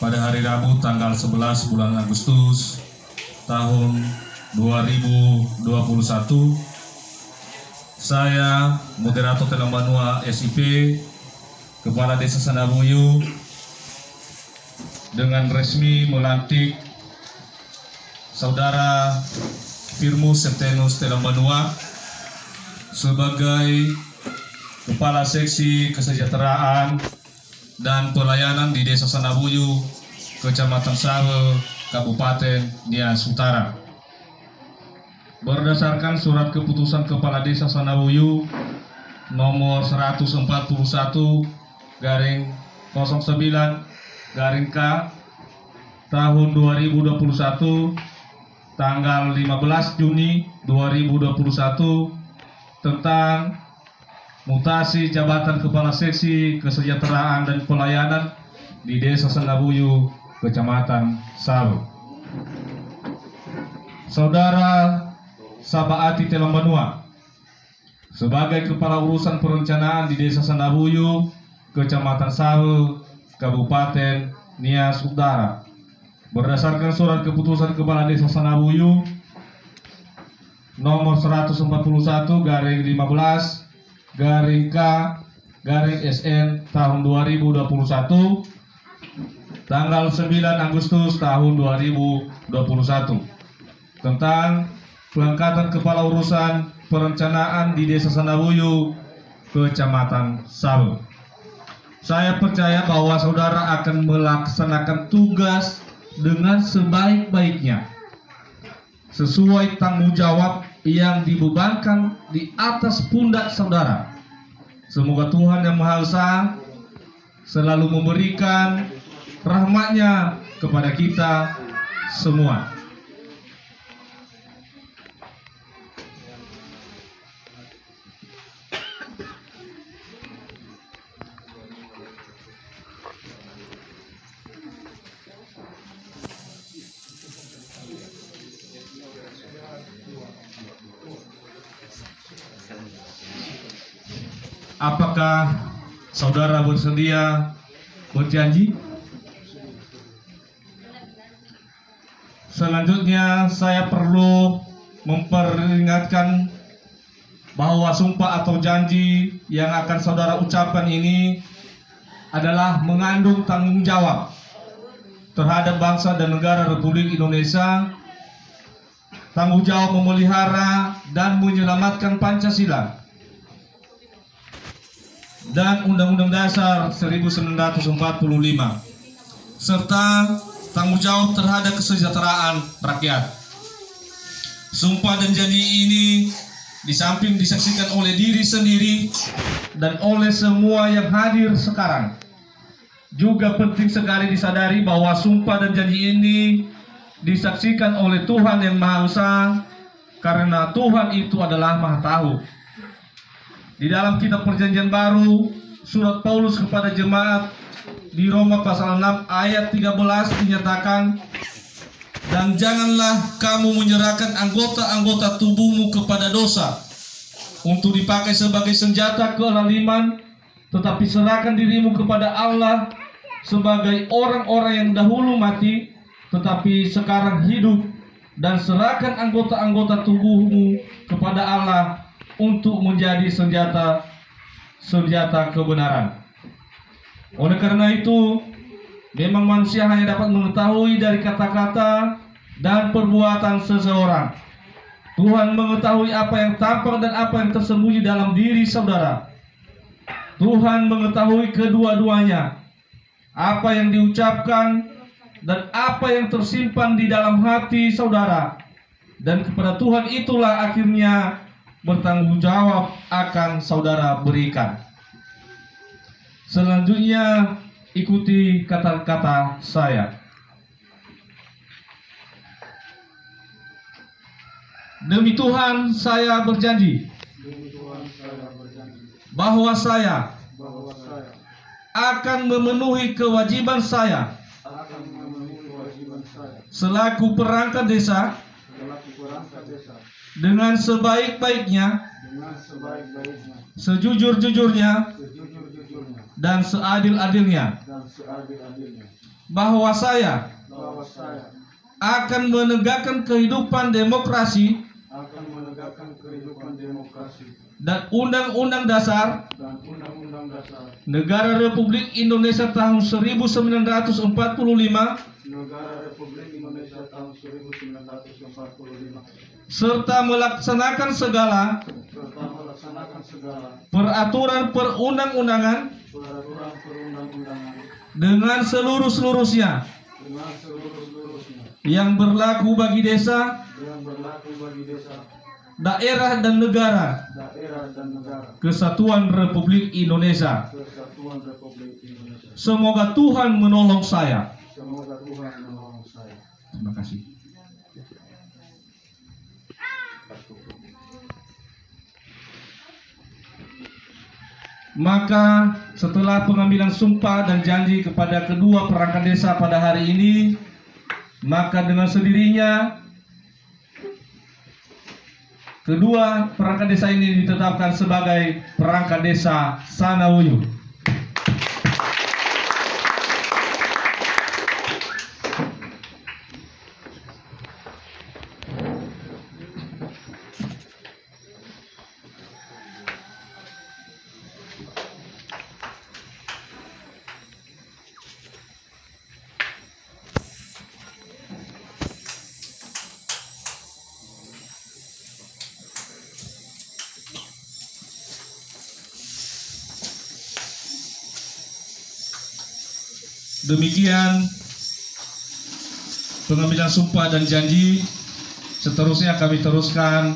pada hari Rabu tanggal 11 bulan Agustus tahun 2021. Saya moderator Telambanua SIP, Kepala Desa Sandabuyu, dengan resmi melantik Saudara Firmus Septenus Telambanua sebagai Kepala Seksi Kesejahteraan dan Pelayanan di Desa Sandabuyu, Kecamatan Sawe, Kabupaten Nias Utara. Berdasarkan surat keputusan Kepala Desa Sandabuyu nomor 141/09/K tahun 2021 tanggal 15 Juni 2021 tentang mutasi jabatan Kepala Seksi Kesejahteraan dan Pelayanan di Desa Sandabuyu, Kecamatan Sawe. Saudara Sabaati Telambanua sebagai Kepala Urusan Perencanaan di Desa Sandabuyu, Kecamatan Sawe, Kabupaten Nias Utara, berdasarkan surat keputusan Kepala Desa Sandabuyu nomor 141/15/K/SN tahun 2021 tanggal 9 Agustus tahun 2021 tentang pengangkatan Kepala Urusan Perencanaan di Desa Sandabuyu, Kecamatan Sawe. Saya percaya bahwa saudara akan melaksanakan tugas dengan sebaik-baiknya sesuai tanggung jawab yang dibebankan di atas pundak saudara. Semoga Tuhan Yang Maha Esa selalu memberikan rahmat-Nya kepada kita semua. Apakah saudara bersedia berjanji? Selanjutnya saya perlu memperingatkan bahwa sumpah atau janji yang akan saudara ucapkan ini adalah mengandung tanggung jawab terhadap bangsa dan negara Republik Indonesia, tanggung jawab memelihara dan menyelamatkan Pancasila dan Undang-Undang Dasar 1945, serta tanggung jawab terhadap kesejahteraan rakyat. Sumpah dan janji ini di samping disaksikan oleh diri sendiri dan oleh semua yang hadir sekarang, juga penting sekali disadari bahwa sumpah dan janji ini disaksikan oleh Tuhan Yang Maha Esa, karena Tuhan itu adalah Maha Tahu. Di dalam kitab Perjanjian Baru, surat Paulus kepada jemaat di Roma pasal 6 ayat 13 dinyatakan, dan janganlah kamu menyerahkan anggota-anggota tubuhmu kepada dosa untuk dipakai sebagai senjata kezaliman, tetapi serahkan dirimu kepada Allah sebagai orang-orang yang dahulu mati tetapi sekarang hidup, dan serahkan anggota-anggota tubuhmu kepada Allah untuk menjadi senjata kebenaran. Oleh karena itu, memang manusia hanya dapat mengetahui dari kata-kata dan perbuatan seseorang. Tuhan mengetahui apa yang tampak dan apa yang tersembunyi dalam diri saudara. Tuhan mengetahui kedua-duanya, apa yang diucapkan dan apa yang tersimpan di dalam hati saudara. Dan kepada Tuhan itulah akhirnya bertanggung jawab akan saudara berikan. Selanjutnya ikuti kata-kata saya. Demi Tuhan saya berjanji bahwa saya akan memenuhi kewajiban saya selaku perangkat desa dengan sebaik-baiknya, sejujur-jujurnya, dan seadil-adilnya, bahwa saya bahwa saya akan menegakkan kehidupan demokrasi akan menegakkan kehidupan demokrasi dan Undang-Undang Dasar dan Undang-Undang Dasar Negara Republik Indonesia tahun 1945 Negara Republik Indonesia tahun 1945 serta melaksanakan segala serta melaksanakan segala peraturan perundang-undangan peraturan perundang-undangan dengan seluruh-seluruhnya dengan seluruh-seluruhnya yang berlaku bagi desa, yang berlaku bagi desa, daerah dan negara daerah dan negara Kesatuan Republik Indonesia. Kesatuan Republik Indonesia. Semoga Tuhan menolong saya. Semoga Tuhan menolong saya. Terima kasih. Maka setelah pengambilan sumpah dan janji kepada kedua perangkat desa pada hari ini, maka dengan sendirinya kedua perangkat desa ini ditetapkan sebagai perangkat desa Sanawuyu. Demikian pengambilan sumpah dan janji. Seterusnya kami teruskan